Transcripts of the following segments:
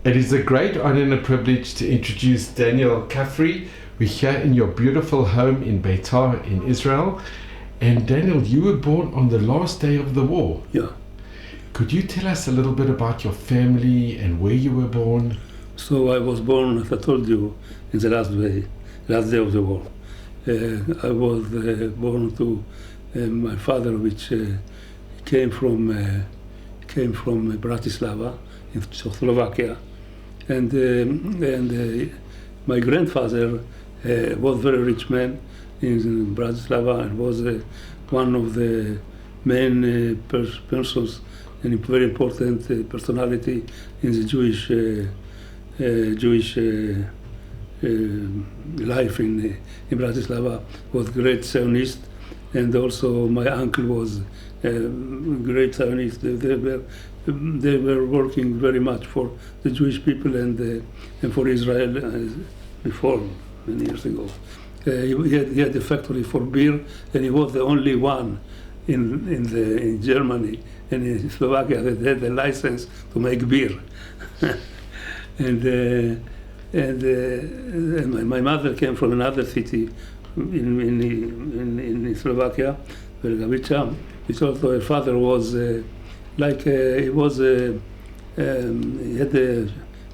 It is a great honor and a privilege to introduce Daniel Kafri. We're here in your beautiful home in Beitar in Israel. And Daniel, you were born on the last day of the war. Yeah. Could you tell us a little bit about your family and where you were born? So I was born, as I told you, in the last day of the war. I was born to my father, which came from Bratislava in Slovakia, and my grandfather was a very rich man in Bratislava and was one of the main persons and very important personality in the Jewish life in Bratislava. Was great Zionist, and also my uncle was great Zionist. They were working very much for the Jewish people and for Israel before many years ago. He had a factory for beer, and he was the only one in Germany and in Slovakia that had the license to make beer. and my mother came from another city in Slovakia, Belgavica, which also her father was he had a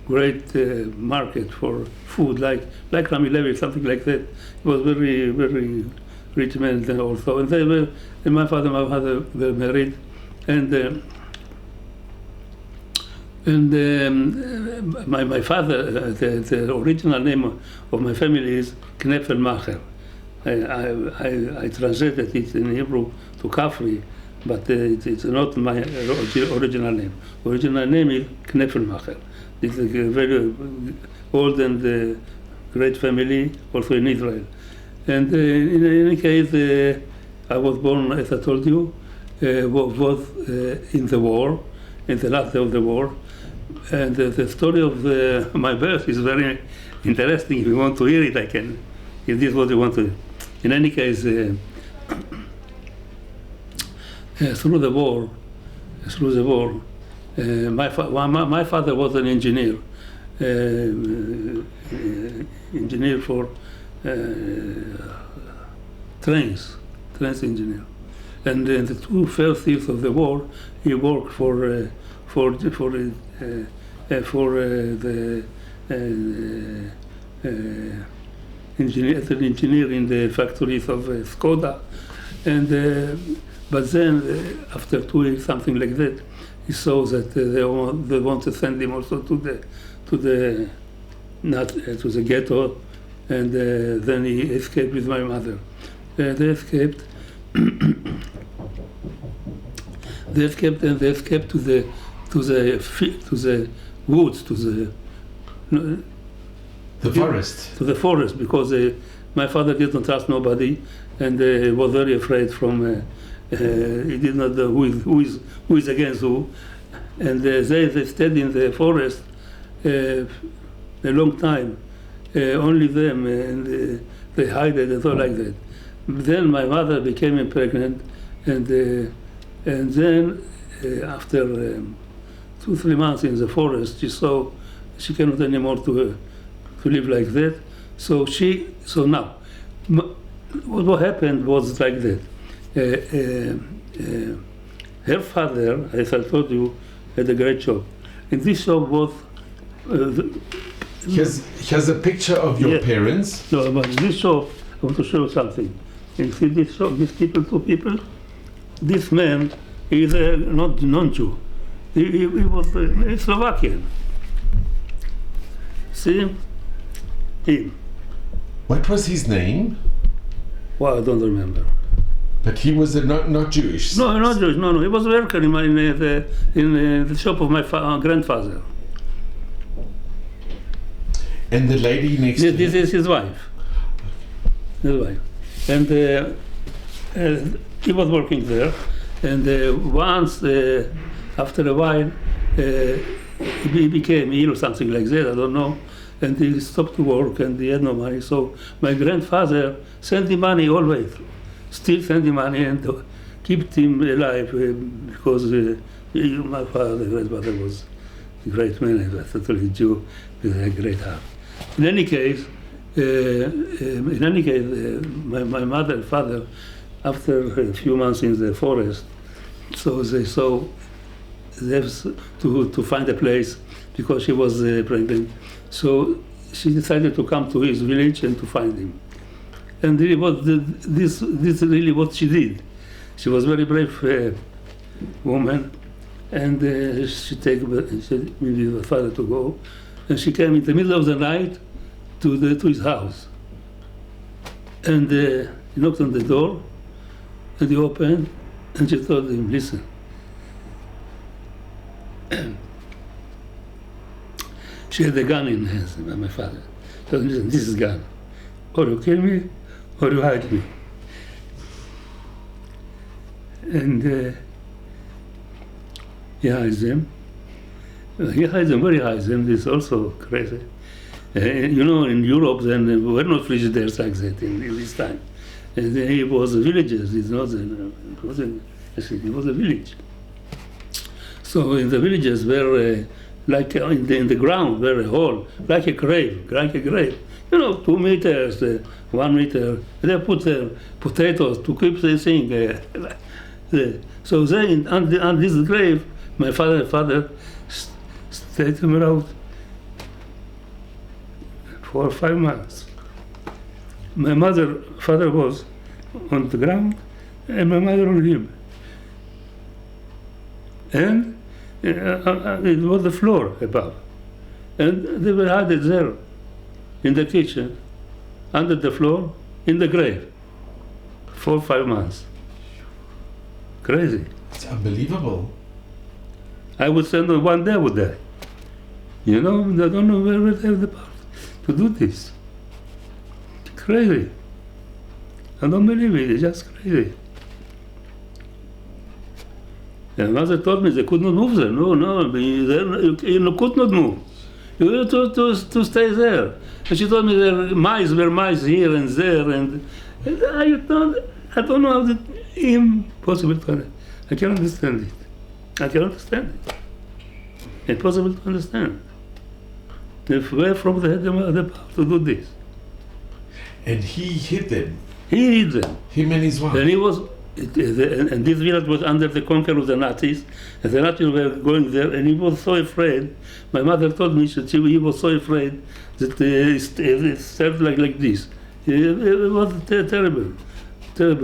great market for food, like Rami Levi, something like that. He was very, very rich man also. And my father and my mother were married, and my father, the original name of my family is Knepfelmacher. I translated it in Hebrew to Kafri, but it's not my original name. Original name is Knepfelmacher. It's a very old and great family, also in Israel. And in any case, I was born, as I told you, was in the war, in the last day of the war. And the story of my birth is very interesting. If you want to hear it, I can. If this is what you want to hear. In any case, through the war, my father was an engineer, engineer for trains engineer. And in the two first years of the war, he worked for the engineer in the factories of Skoda, and but then after 2 years, something like that, he saw that they want to send him also to the ghetto, and then he escaped with my mother. They escaped. They escaped to the woods, forest. To the forest, because my father didn't trust nobody, and was very afraid from. He did not know who is against who, and they stayed in the forest a long time, only them, and they hid it and all like that. Then my mother became pregnant, and then after 2-3 months in the forest, she saw she cannot anymore to live like that. So now, what happened was like that. Her father, as I told you, had a great job. And this job was... Here's a picture of your parents. No, but this job, I want to show you something. You see this job, these people, two people? This man is not non-Jew. He was Slovakian. See him. What was his name? Well, I don't remember. But he was not Jewish. No, not Jewish. No. He was a worker in the shop of my grandfather. And the lady next to him? This is his wife. His wife. And he was working there. And once, after a while, he became ill or something like that. I don't know. And he stopped to work, and he had no money. So my grandfather sent him money always. Still send him money and keep him alive because my grandfather was great man, he was totally Jew with a great heart. In any case, my mother and father, after a few months in the forest, so they saw they have to find a place because she was pregnant. So she decided to come to his village and to find him. And really this is really what she did. She was a very brave woman, and she said maybe the father to go, and she came in the middle of the night to his house, and he knocked on the door, and he opened, and she told him, listen. She had a gun in her hands, my father. So listen, this is gun. Or you kill me, or you hide me. And he hides them. He hides them, very hides them. This is also crazy. You know, in Europe, then there were no frigidaires like that in this time. And he was a villagers. It's not it was a village. So in the villages were like in the ground, were a hole, like a grave. You know, 2 meters, 1 meter. They put potatoes to keep the thing. So they, on this grave, my father stayed him around for 5 months. My father was on the ground, and my mother on him. And it was the floor above. And they were hidden there, in the kitchen, under the floor, in the grave, for 5 months. Crazy. It's unbelievable. I would send them one day, would die. You know, I don't know where they have the power to do this. Crazy. I don't believe it, it's just crazy. And mother told me they could not move there. No, you could not move. You had to stay there. And she told me there were mice here and there, and I don't know how that impossible to understand. I cannot understand it. I cannot understand it. Impossible to understand. Where from they had the power to do this? And he hid them. He hid them. Him and his wife. And he was, and this village was under the control of the Nazis, and the Nazis were going there, and he was so afraid. My mother told me that he was so afraid that it started like this. It was terrible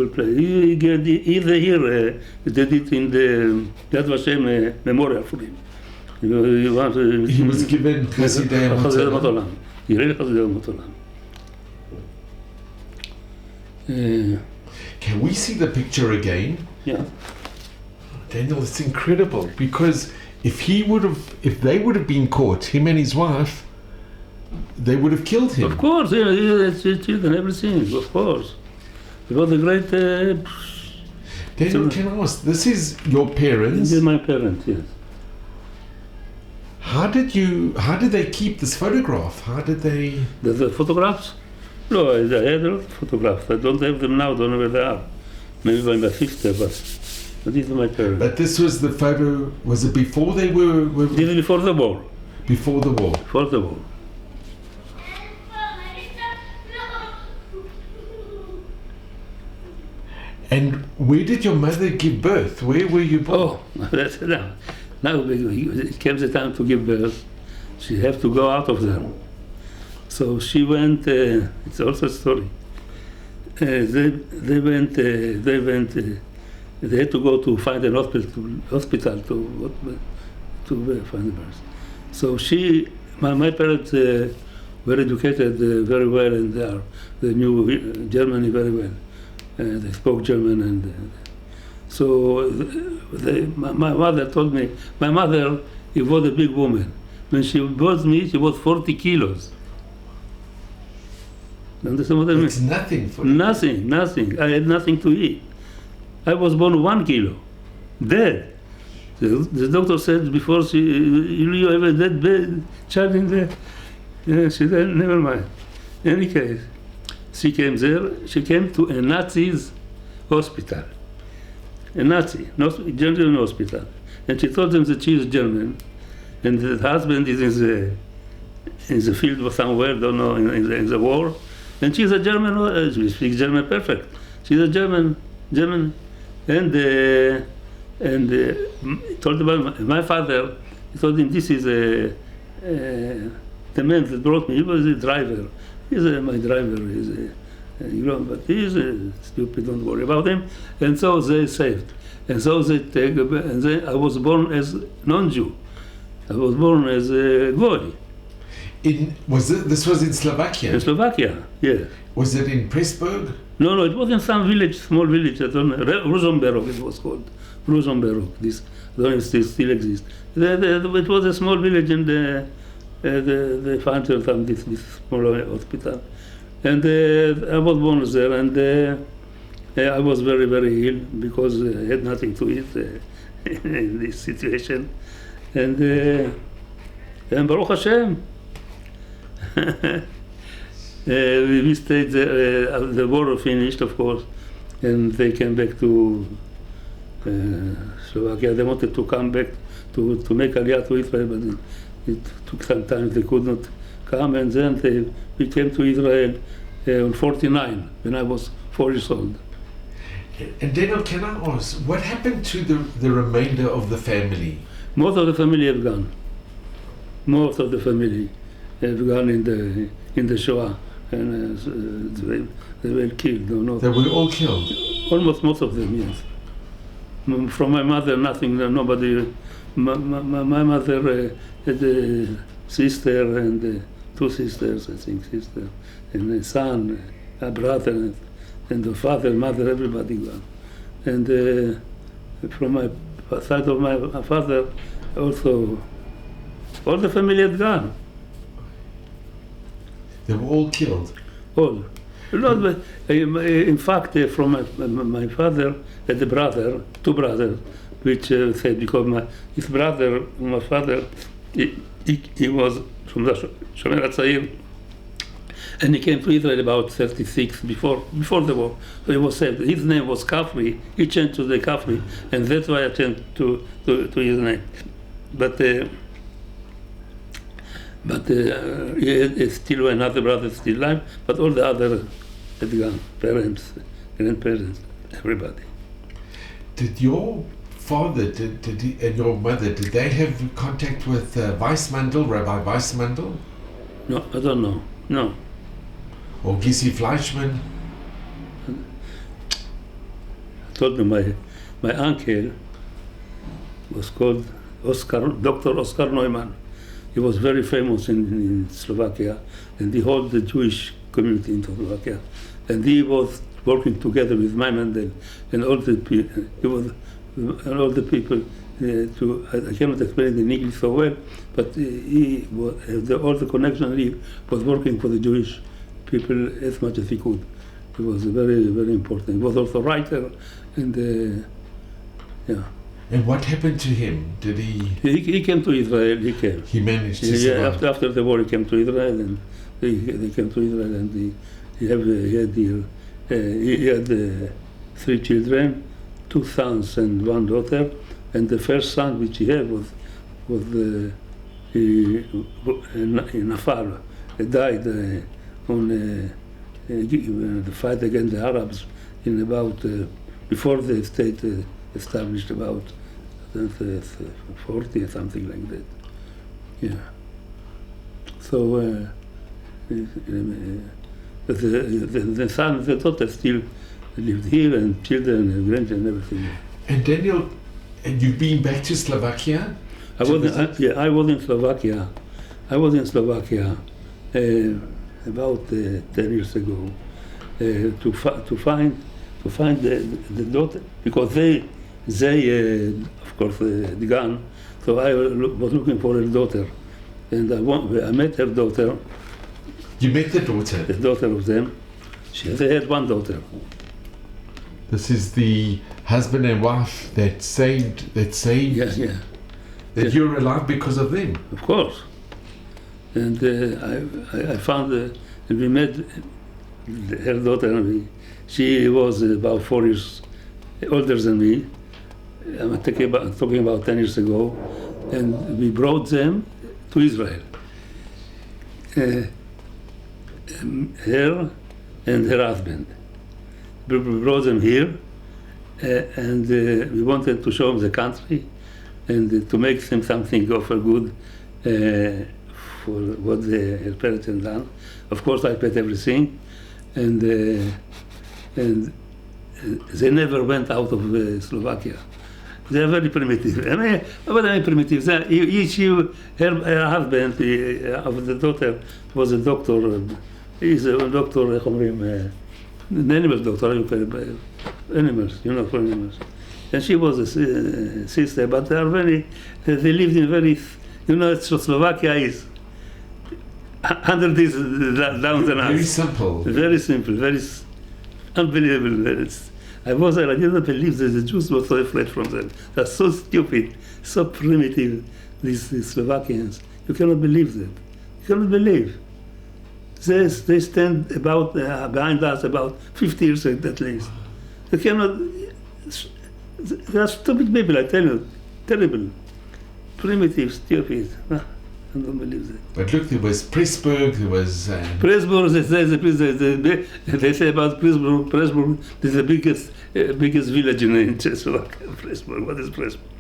place. Either here they did in the Yad Vashem memorial for him. He was given Chasidei Motolam. He really Chasidei Motolam. Can we see the picture again? Yeah. Daniel, it's incredible because if they would have been caught, him and his wife, they would have killed him. Of course, children, everything, of course. It was a great. Daniel, can I ask? This is your parents. This is my parents, yes. How did they keep this photograph? How did they? The photographs? No, I had a lot of photographs. I don't have them now. Don't know where they are. Maybe by my sister, but these are my parents. But this was the photo. Was it before they were? This is before the war. Before the war. Before the war. And where did your mother give birth? Where were you born? Oh, that's now. Now it came the time to give birth. She had to go out of there. So she went. It's also a story. They went. They had to go to find an hospital to find the birth. So my parents were educated very well, and they knew Germany very well. They spoke German, and so my mother told me. My mother, she was a big woman. When she was me, she was 40 kilos. Understand what I mean? It's nothing for Nothing. I had nothing to eat. I was born 1 kilo, dead. The doctor said before you have a dead child in there. Yeah, she said, never mind. In any case, she came there. She came to a Nazi's hospital. A Nazi, German hospital. And she told them that she is German. and the husband is in the field somewhere, don't know, in the war. And she's a German, she speaks German perfect. She's a German, and told about my father. He told him, this is the man that brought me. He was a driver. He's my driver. But he's stupid. Don't worry about him. And so they saved. And so they take. And then I was born as non-Jew. I was born as a goy. This was in Slovakia? In Slovakia, yeah. Was it in Pressburg? No, it was in some village, small village. I don't know. Rosenberg it was called. Rosenberg. This, I don't know if it still exists. It was a small village in the fountain of this small hospital. And I was born there, and I was very, very ill because I had nothing to eat in this situation. And Baruch Hashem, we stayed there. The war finished, of course, and they came back to Slovakia. They wanted to come back to make Aliyah to Israel, but it took some time. They could not come, and then we came to Israel in 49, when I was 4 years old. And Daniel, can I ask, what happened to the remainder of the family? Most of the family have gone. Most of the family have gone in the Shoah, and they were killed. No, They were all killed? Almost most of them, yes. From my mother, nothing, nobody. My mother had a sister and 2 sisters, I think, and a son, a brother, and the father, mother, everybody gone. And from my side of my father, also, all the family had gone. They were all killed? All. In fact, from my father had a brother, 2 brothers, which said, because his brother, my father, he was from the Shomer HaTzair, and he came to Israel about 36, before the war. So he was saved. His name was Kafri. He changed to the Kafri, and that's why I changed to his name. But he had still another brother still alive, but all the other had gone. Parents, grandparents, everybody. Did your father and your mother, did they have contact with Rabbi Weissmandel? No, I don't know. No. Or Gissi Fleischman? I told you my uncle was called Dr. Oscar Neumann. He was very famous in Slovakia, and he held the Jewish community in Slovakia. And he was working together with Maimondel and all the people. I cannot explain it in English so well, but he was all the connection. He was working for the Jewish people as much as he could. He was very, very important. He was also a writer, and yeah. And what happened to him? Did he? He came to Israel. He came. He managed to survive. After the war, he came to Israel, and they came to Israel, and he had 3 children, 2 sons and 1 daughter, and the first son which he had was in Afar. He died on the fight against the Arabs in about before the state established, about 40 or something like that. Yeah. So the son and the daughter still lived here, and children and grandchildren and everything. And Daniel, and you've been back to Slovakia? I was in Slovakia. I was in Slovakia about 10 years ago to find the daughter, because they of course had gone. So I was looking for a daughter, and I met her daughter. You met the daughter? The daughter of them. They had 1 daughter. This is the husband and wife that saved. Yeah. That you're alive because of them. Of course. And I found, and we met her daughter. She was about 4 years older than me. I'm talking about 10 years ago, and we brought them to Israel. Her and her husband. We brought them here, and we wanted to show them the country and to make them something of a good for what her parents had done. Of course, I paid everything, and they never went out of Slovakia. They are very primitive. I mean, what I mean primitive? Her husband of the daughter was a doctor. He's a doctor, an animal doctor, animals, for animals. And she was a sister, but they are they lived in very, Slovakia is 100 days down the Very simple. Very simple, very unbelievable. I didn't believe that the Jews were so afraid from them. They're so stupid, so primitive, these Slovakians. You cannot believe that. You cannot believe. They stand behind us about 50 years at least. You cannot. They are stupid people, I tell you. Terrible. Primitive, stupid. I don't believe that. But look, there was Pressburg, there was... Pressburg, they say about Pressburg is the biggest village in Czechoslovakia. Pressburg, what is Pressburg?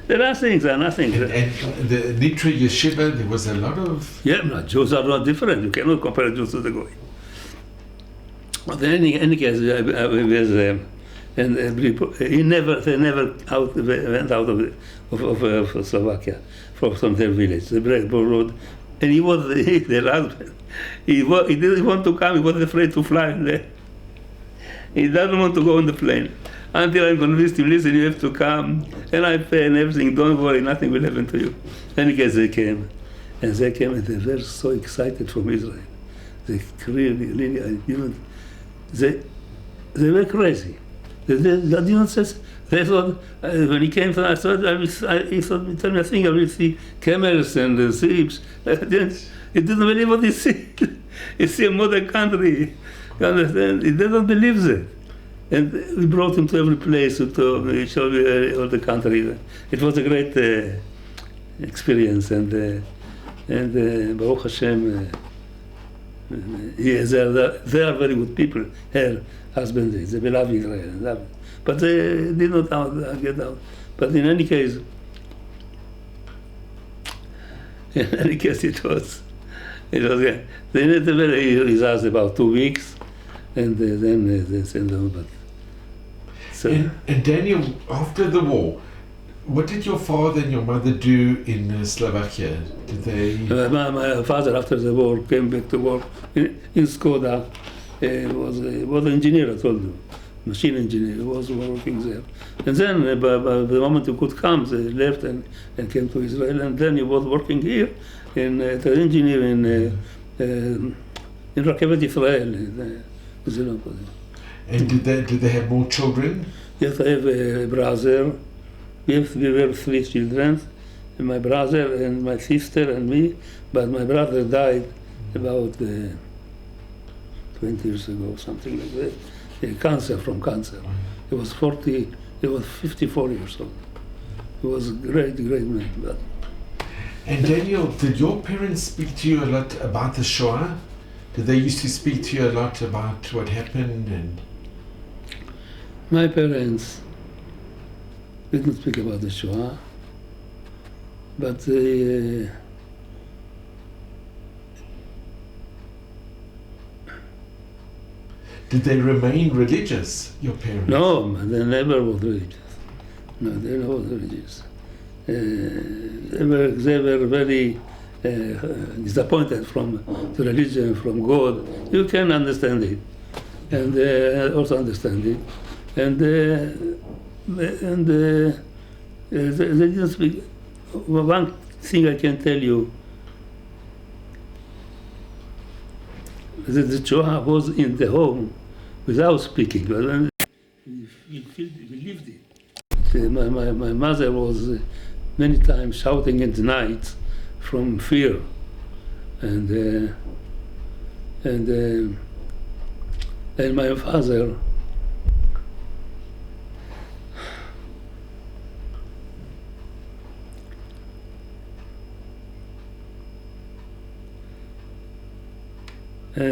There are things, there are nothing. And the Nitra Yeshiva, there was a lot of... Yeah, no, Jews are not different. You cannot compare Jews to the Goy. But in any case, they never went out of Slovakia from their village, the Pressburg road. And he was their husband. He didn't want to come. He was afraid to fly there. He doesn't want to go on the plane. Until I convinced him, listen, you have to come, and I pay and everything, don't worry, nothing will happen to you. And they came. And they came, and they were so excited from Israel. They really, they were crazy. They thought, when he came, I thought, he thought, tell me, I think I will see camels and sheep. He didn't believe what he see. He see a modern country. You understand? He didn't believe that. And we brought him to every place to show all the country. It was a great experience, and Baruch Hashem, they are very good people. Her husband, they love Israel, but they did not get out. But in any case, it was. They never. He asked about 2 weeks, and then they sent them. But so. And Daniel, after the war, what did your father and your mother do in Slovakia? Did they? My father, after the war, came back to work in Skoda. Was an engineer, I told you, machine engineer. He was working there. And then, by the moment he could come, they left and came to Israel. And then he was working here as an engineer in Rakevet Israel. And did they have more children? Yes, I have a brother. We were 3 children, and my brother and my sister and me. But my brother died about 20 years ago, something like that. From cancer. He was 54 years old. He was a great man. But and Daniel, did your parents speak to you a lot about the Shoah? Did they used to speak to you a lot about what happened? And my parents didn't speak about the Shoah, but did they remain religious, your parents? No, they never were religious. No, they never were religious. They were very disappointed from the religion, from God. You can understand it, and also understand it. And they didn't speak. One thing I can tell you, the Shoah was in the home without speaking. We lived it. My mother was many times shouting at night from fear, and my father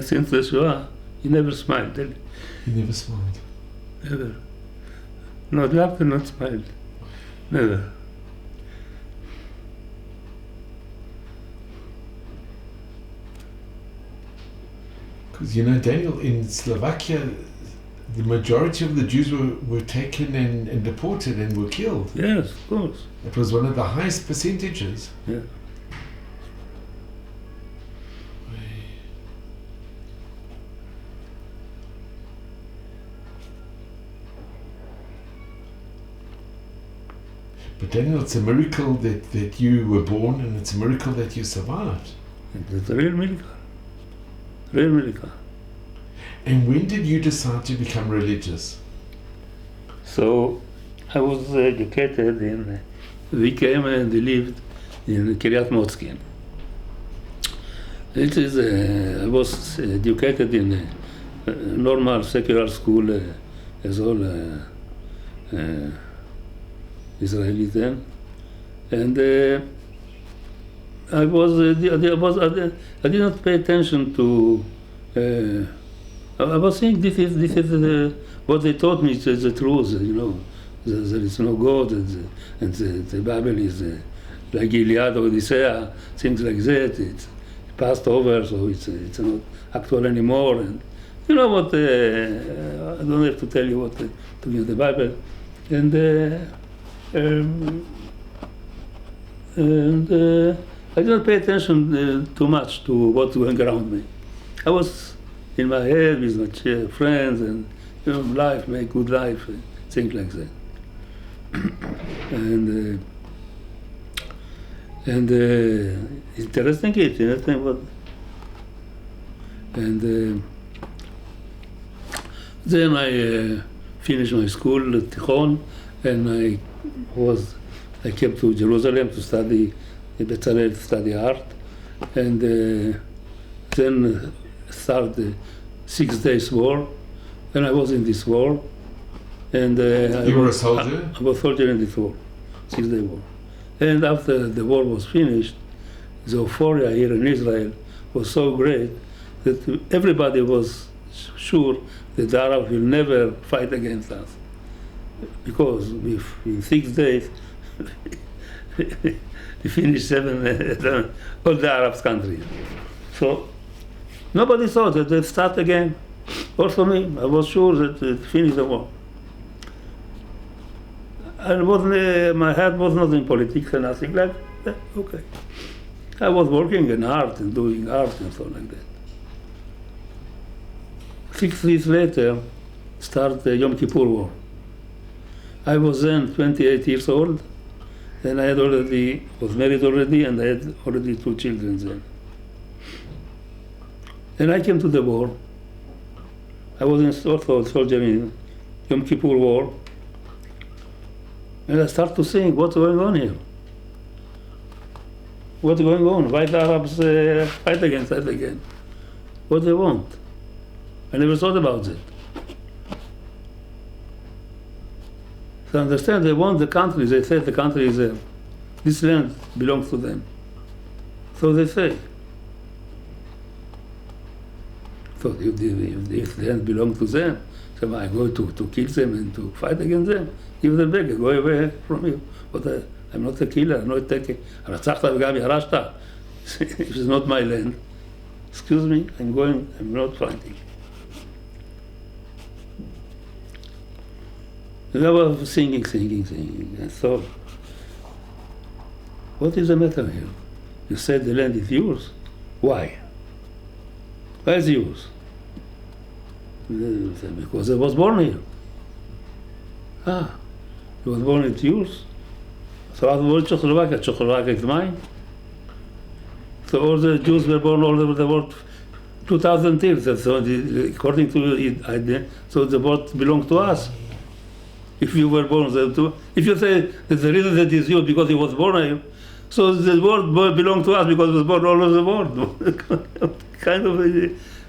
since the Shoah, he never smiled. He never smiled. Never. Not laughed and not smiled. Never. Because, Daniel, in Slovakia, the majority of the Jews were taken and deported and were killed. Yes, of course. It was one of the highest percentages. Yeah. But Daniel, it's a miracle that you were born, and it's a miracle that you survived. It's a real miracle. Real miracle. And when did you decide to become religious? So I was educated we came and we lived in Kiryat Motzkin. I was educated in a normal secular school as all Israelis then. And I did not pay attention to. I was saying this is what they taught me is the truth. There is no God, and the Bible is like Iliad or Odyssey, things like that. It's passed over, so it's not actual anymore. And you know what? I don't have to tell you what to give the Bible, and I didn't pay attention too much to what's going around me. I was in my head with my friends and life, make good life, things like that. and interesting it, and then I finished my school at Tichon, and I came to Jerusalem to study Bezalel, to study art, and then started the 6 Days War, and I was in this war. And you were a soldier? I was a soldier in this war, 6 Day War. And after the war was finished, the euphoria here in Israel was so great that everybody was sure that the Arabs will never fight against us. Because in 6 days, we finished all the Arab countries. So nobody thought that they'd start again. Also me, I was sure that it finished the war. And my head was not in politics and nothing like that. Okay. I was working in art and doing art and so like that. 6 years later, started the Yom Kippur War. I was then 28 years old, and I was married already, and I had already 2 children then. And I came to the war. I was also a soldier in Yom Kippur War. And I start to think, what's going on here? What's going on? Why the Arabs fight against that again? What do they want? I never thought about it. So understand, they want the country. They say the country is this land belongs to them. So they say. So if the land belongs to them, so I go to kill them and to fight against them. Give them back, go away from you. But I'm not a killer, I'm not taking. הרצחת וגם ירשת. If it's not my land, excuse me, I'm not fighting. And I was singing. I thought, what is the matter here? You said the land is yours. Why? Why is it yours? Because I was born here. You was born it's yours. So I was Czechoslovakia is mine. So all the Jews were born all over the world 2,000 years. So according to it, so the world belongs to us. If you were born there too, if you say that the reason that is yours because he was born here, so the world belongs to us because it was born all over the world. Kind of.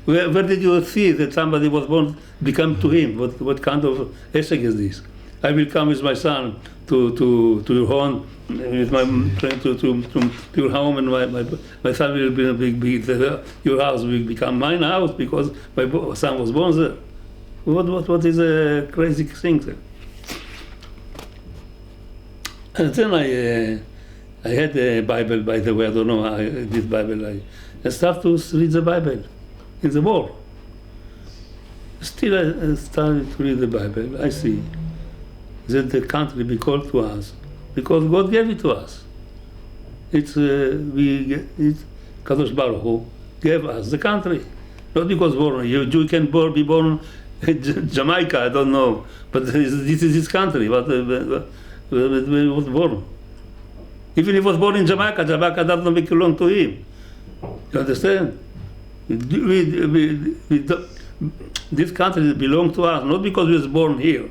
Where did you see that somebody was born, become to him? What kind of essay is this? I will come with my son to your home, with my friend to your home, and my son will be your house will become mine house because my son was born there. What is a crazy thing there? And then I had a Bible, by the way. I don't know how this Bible. I started to read the Bible in the war. Still, I started to read the Bible. I see that the country be called to us because God gave it to us. It's Kadosh Baruch Hu gave us the country, not because you can be born in Jamaica. I don't know, but this is his country. But when he was born, even if he was born in Jamaica, Jamaica does not belong to him. You understand? This country belongs to us, not because we was born here,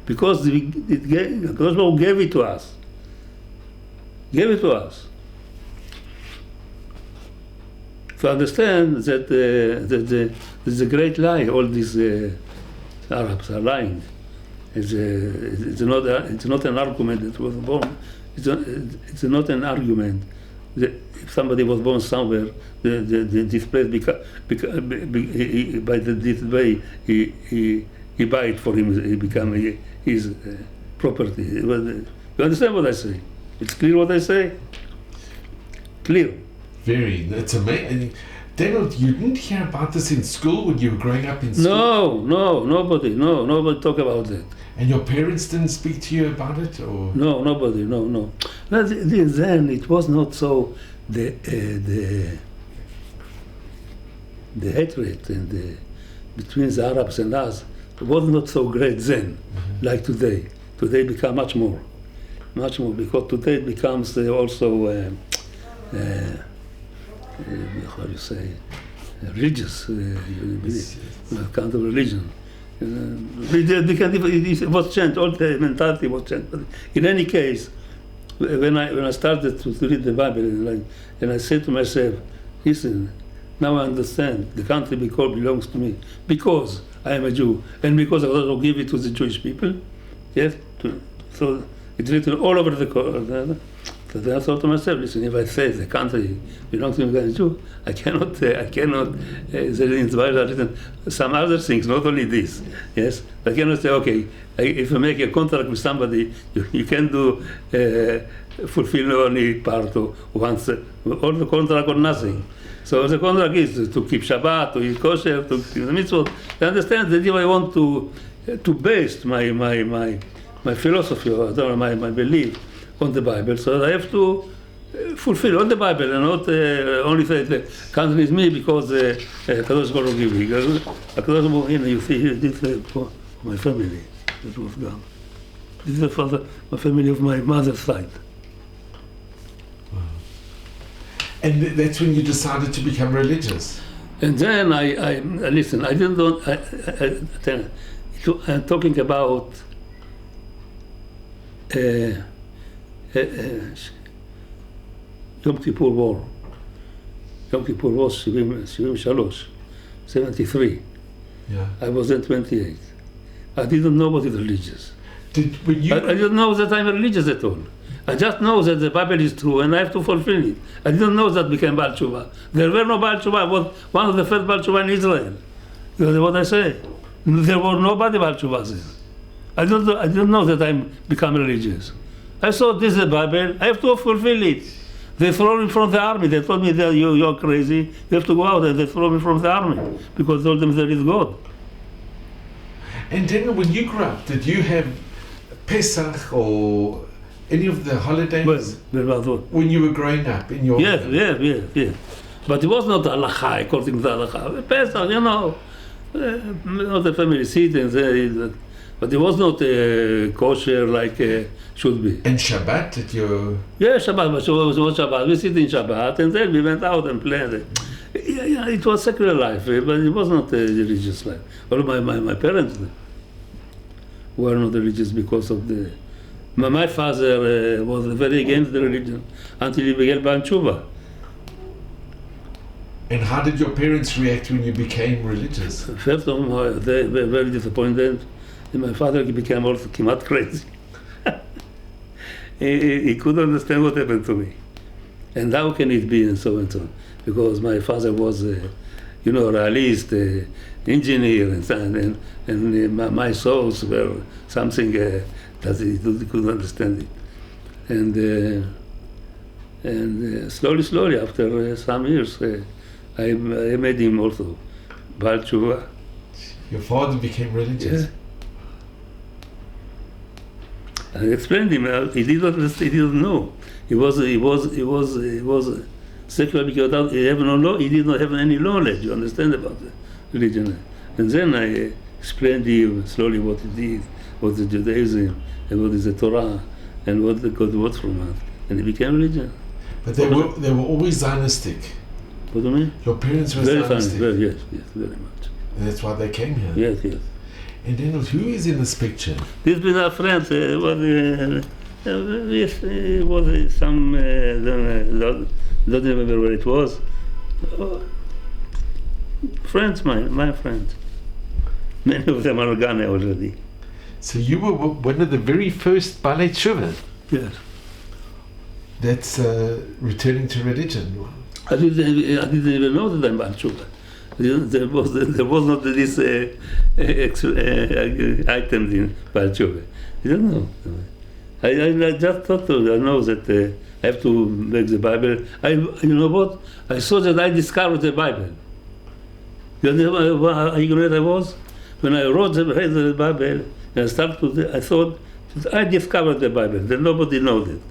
because God gave it to us. Gave it to us. To understand that there's a great lie. All these Arabs are lying. It's not an argument that was born. It's not an argument. If somebody was born somewhere, this place by this way he buy it for him. He become his property. You understand what I say? It's clear what I say. Clear. Very. It's amazing. Daniel, you didn't hear about this in school when you were growing up in school? No, nobody talk about that. And your parents didn't speak to you about it, or? No, nobody, no. Then it was not so the hatred and between the Arabs and us was not so great then, like today. Today become much more, because today it becomes also how do you say, religious, kind of religion. It was changed, all the mentality was changed. But in any case, when I started to read the Bible, and I said to myself, listen, now I understand the country belongs to me because I am a Jew, and because I also give it to the Jewish people. Yes, so it's written all over the Quran. So I thought to myself, listen, if I say the country belongs to me as a Jew, I cannot. There in the Bible are written some other things, not only this. Yes, I cannot say, okay, if you make a contract with somebody, you can do fulfill only part or once, all the contract or nothing. So the contract is to keep Shabbat, to eat kosher, to keep the mitzvot. I understand that if I want to base my philosophy or my belief on the Bible, so I have to fulfill all the Bible and not only say the country is me because Kadosh Baruch Hu gave me. Kadosh Baruch Hu, you see here, this is for my family that was gone. This is for my family of my mother's side. Wow. And that's when you decided to become religious. And then I listen. I didn't know. I'm talking about. Yom Kippur War. Yom Kippur War, 73. Yeah. I was then 28. I didn't know what is religious. I didn't know that I'm religious at all. I just know that the Bible is true and I have to fulfill it. I didn't know that became Baal Tshuva. There were no Baal Tshuva. I was one of the first Baal Tshuva in Israel. You know what I say? There were nobody Baal Tshuvas. I didn't know that I'm become religious. I thought this is the Bible. I have to fulfill it. They throw me from the army. They told me that you're crazy. You have to go out, and they throw me from the army because I told them there is God. And Daniel, when you grew up, did you have Pesach or any of the holidays? When you were growing up in your Yes. But it was not halacha according to halacha. Pesach, you know, the family sit and say. But it was not kosher like should be. And Shabbat, did you? Yeah, Shabbat. But it was Shabbat. We sit in Shabbat, and then we went out and played. Yeah, it was secular life, but it was not a religious life. Well, my parents were not religious because of the. My father was very against the religion until he began Baal Tshuva. And how did your parents react when you became religious? First of all, they were very disappointed. And my father became also kimat crazy. He couldn't understand what happened to me. And how can it be, and so and so. Because my father was, realist, engineer, and my thoughts were something that he couldn't understand it. And slowly, after some years, I made him also Baal Tshuva. Your father became religious. Yeah. I explained him. He didn't know. He was secular because he did not have any knowledge. You understand about the religion. And then I explained to him slowly what it is, what is Judaism, and what is the Torah, and what God wants from us. And he became religious. But they were always Zionistic. What do you mean? Your parents were Very Zionistic. funny. Yes, very much. And that's why they came here. Yes. And Daniel, who is in this picture? This was our friend. Yes, it was some. Don't remember where it was. Friends, my friends. Many of them are gone already. So you were one of the very first Balei Tshuva. Yes. That's returning to religion. I didn't even know that I'm Baal Tshuva. There was not this item in Baal Tshuva. I don't know. I just thought I know that I have to make the Bible. You know what? I saw that I discovered the Bible. You know how ignorant I was? When I read the Bible, and I thought that I discovered the Bible, that nobody knows it.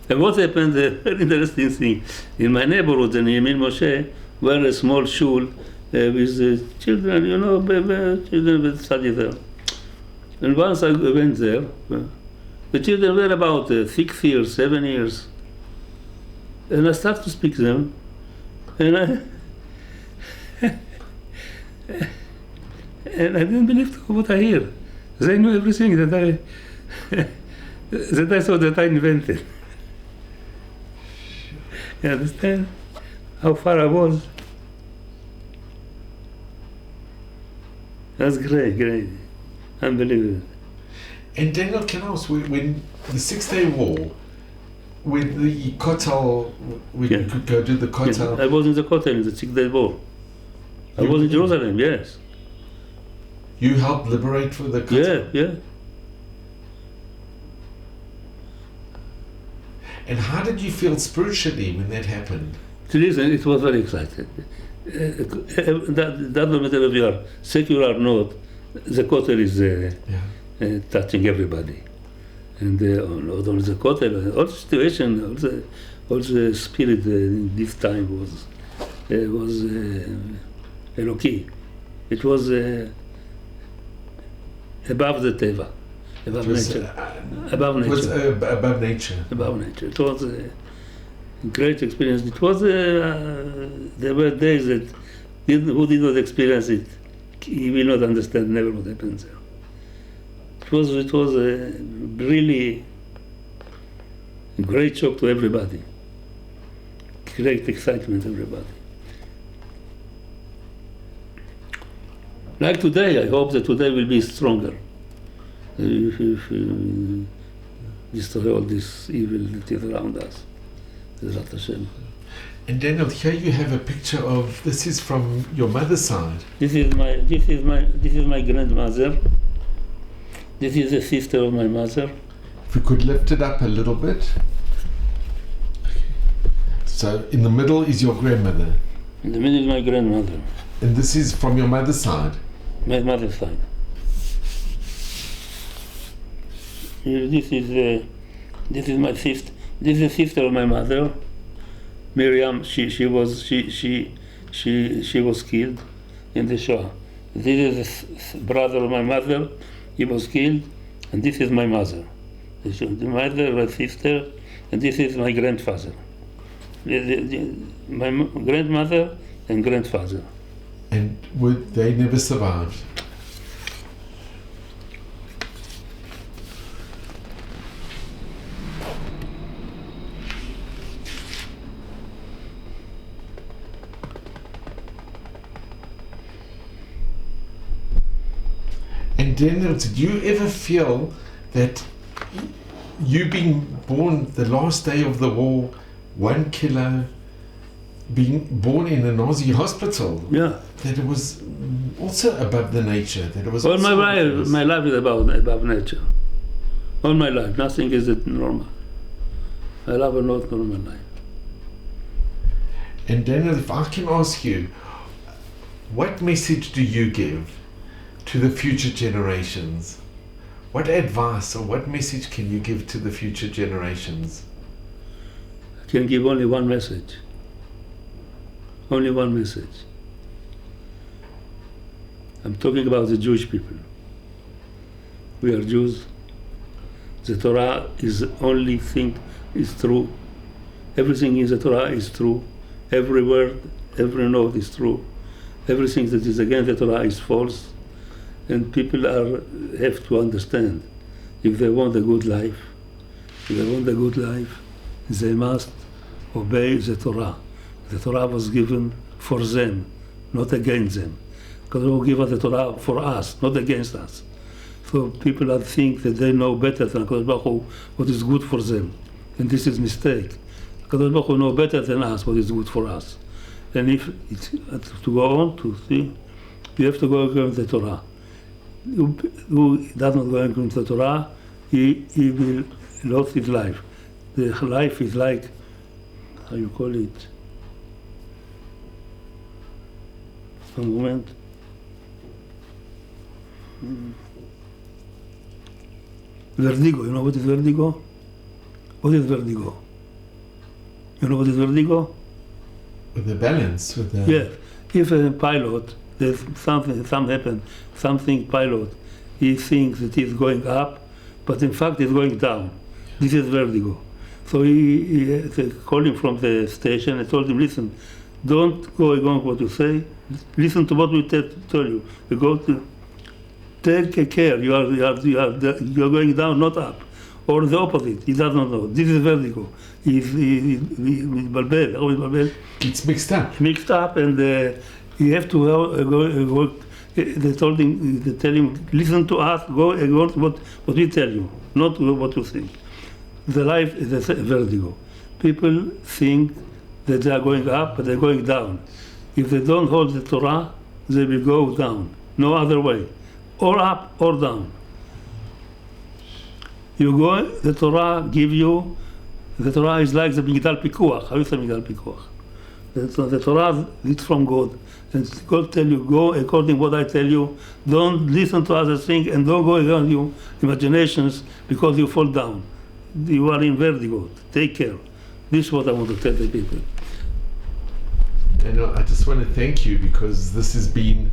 And what happened, a very interesting thing, in my neighborhood in Yemin Moshe, were a small shul with children, children that study there. And once I went there, the children were about 6 years, 7 years. And I started to speak to them, and I didn't believe what I hear. They knew everything that I thought that I invented. You understand how far I was? That's great, unbelievable. And Daniel, can I ask, when the 6-Day War, when the Kotel, when you could go to the Kotel... I was in the Kotel in the 6-Day War. I was in Jerusalem, yes. You helped liberate for the Kotel? Yeah. And how did you feel spiritually when that happened? It was very exciting. That no matter if you are secular or not, the Kotel is touching everybody. And not only the Kotel, all the situation, all the spirit in this time was Eloki. It was above the Teva. Above nature. Above nature. Above nature. It was a great experience. It was there were days that who did not experience it, he will not understand never what happens there. It was a really great shock to everybody. Great excitement, everybody. Like today, I hope that today will be stronger. If destroy all this evil that is around us. And Daniel, here you have a picture of, this is from your mother's side. This is my grandmother. This is the sister of my mother. If we could lift it up a little bit. So in the middle is your grandmother. In the middle is my grandmother. And this is from your mother's side. My mother's side. This is my sister. This is the sister of my mother, Miriam. She was killed in the Shoah. This is the brother of my mother. He was killed, and this is my mother. The mother, my sister, and this is my grandfather. My grandmother and grandfather. And they never survived? And Daniel, did you ever feel that you being born the last day of the war, 1 kilo, being born in a Nazi hospital, Yeah. that it was also above the nature, that it was All also my life is above nature. All my life, nothing is normal. I love a not normal life. And Daniel, if I can ask you, what message do you give to the future generations? What advice or what message can you give to the future generations? I can give only one message. Only one message. I'm talking about the Jewish people. We are Jews. The Torah is the only thing is true. Everything in the Torah is true. Every word, every note is true. Everything that is against the Torah is false. And people have to understand, if they want a good life, they must obey the Torah. The Torah was given for them, not against them. God gave us the Torah for us, not against us. So people think that they know better than Kadosh Baruch Hu what is good for them, and this is mistake. Kadosh Baruch Hu knows better than us what is good for us. And if it's to go on to see, you have to go against the Torah. Who does not go against the Torah, he will lose his life. The life is like, how you call it? One moment. Vertigo. You know what is vertigo? What is vertigo? You know what is vertigo? With the balance, with the... Yes. If a pilot, there's something pilot, he thinks that he's going up, but in fact he's going down. This is vertigo. So they called him from the station and told him, listen, don't go against what you say, listen to what we tell you. You go to take care, you are going down, not up. Or the opposite, he does not know. This is vertigo. He's balbel. It's mixed up. Mixed up, and you have to go. They tell him, listen to us, go against what we tell you, not what you think. The life is a vertigo. People think that they are going up, but they're going down. If they don't hold the Torah, they will go down. No other way. Or up or down. You go, the Torah the Torah is like the Migdal Pikuach. How is the Migdal Pikuach? The Torah is from God. And God tell you, go according to what I tell you. Don't listen to other things and don't go around your imaginations because you fall down. You are in vertigo. Take care. This is what I want to tell the people. Daniel, I just want to thank you because this has been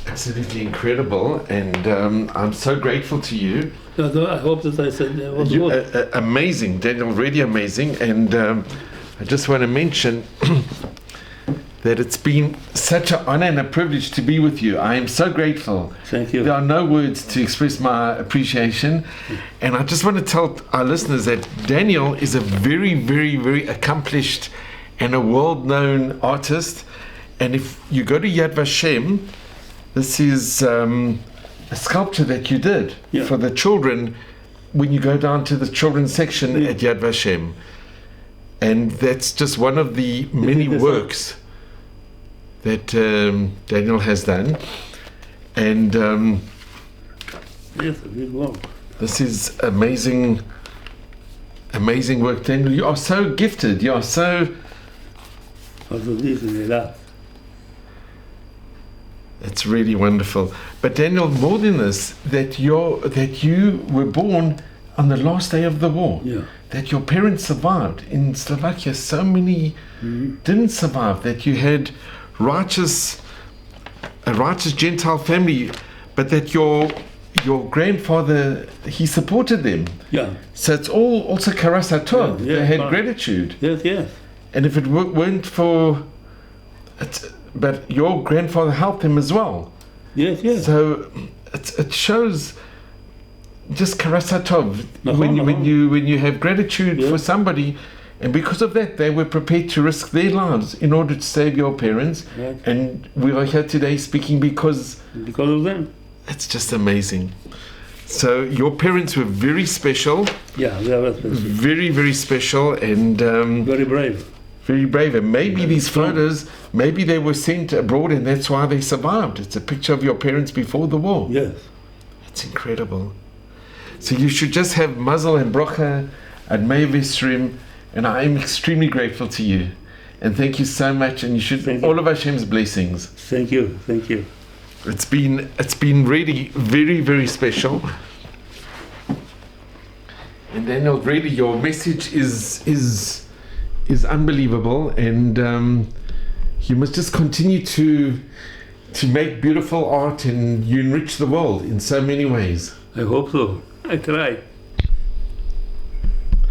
absolutely incredible, and I'm so grateful to you. I hope that I said was good. Amazing, Daniel, really amazing. And I just want to mention that it's been such an honor and a privilege to be with you. I am so grateful. Thank you. There are no words to express my appreciation. And I just want to tell our listeners that Daniel is a very, very, very accomplished and a world-known artist. And if you go to Yad Vashem, this is a sculpture that you did for the children when you go down to the children's section at Yad Vashem. And that's just one of the many works that Daniel has done. And yes, a big one. This is amazing work, Daniel. You are so gifted. You are so... It's really wonderful. But Daniel, more than this, that you were born on the last day of the war. Yeah. That your parents survived. In Slovakia, so many didn't survive. That you had a righteous Gentile family, but that your grandfather, he supported them. Yeah. So it's all also karas hatov. Yeah, they had gratitude. Yes, yes. And if it weren't for... But your grandfather helped him as well. Yes, yes. So it shows just karas hatov. When you have gratitude for somebody, and because of that they were prepared to risk their lives in order to save your parents. Right. And we are here today speaking because of them. It's just amazing. So your parents were very special. Yeah, they were special. Very, very special, and Very brave. very brave. And maybe Yeah, these strong. photos, maybe they were sent abroad, and that's why they survived. It's a picture of your parents before the war. Yes. It's incredible. So you should just have mazel and bracha and may visrim, and I am extremely grateful to you. And thank you so much, and you should Thank you. all of Hashem's blessings. Thank you. Thank you. It's been really very, very special. And Daniel, really, your message is unbelievable, and you must just continue to make beautiful art, and you enrich the world in so many ways. I hope so. I try.